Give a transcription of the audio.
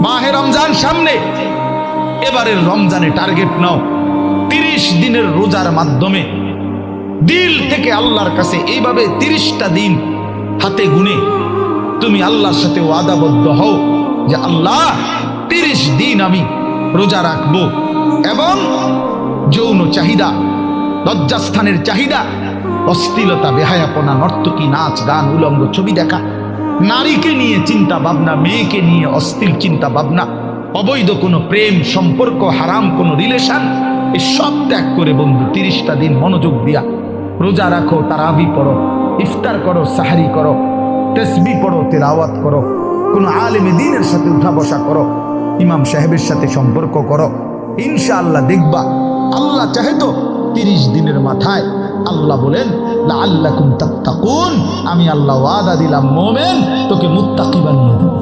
মাহে রমজান সামনে, এবারের রমজানে টার্গেট নাও 30 দিনের রোজার মাধ্যমে দিল থেকে আল্লাহর কাছে এইভাবে 30টা দিন হাতে গুনে তুমি আল্লাহর সাথে ওয়াদাবদ্ধ হও যে আল্লাহ 30 দিন আমি রোজা রাখবো, এবং যৌন চাহিদা, লজ্জাস্থানের চাহিদা, অশ্লীলতা, বেহায়াপনা, নর্তকী, নাচ গান, উলঙ্গ ছবি দেখা, নারীকে নিয়ে চিন্তা ভাবনা, মেয়েকে নিয়ে অশ্লীল চিন্তা ভাবনা, অবৈধ কোনো প্রেম সম্পর্ক, হারাম কোনো রিলেশন, এই সব ত্যাগ করে বন্ধু 30টা দিন মনোযোগ দিয়া রোজা রাখো, তারাবি পড়ো, ইফতার করো, সাহারি করো, তাসবিহ পড়ো, তেলাওয়াত করো, কোনো আলেমে দ্বীনের সাথে উঠা বসা করো, ইমাম সাহেবের সাথে সম্পর্ক করো। ইনশাআল্লাহ দেখবা আল্লাহ চাহে তো 30 দিনের মাথায় আল্লাহ বলেন লাআল্লাকুম তাত্তাকুন, আমি আল্লাহ ওয়াদা দিলাম মোমেন তোকে মুত্তাকি বানিয়ে দেব।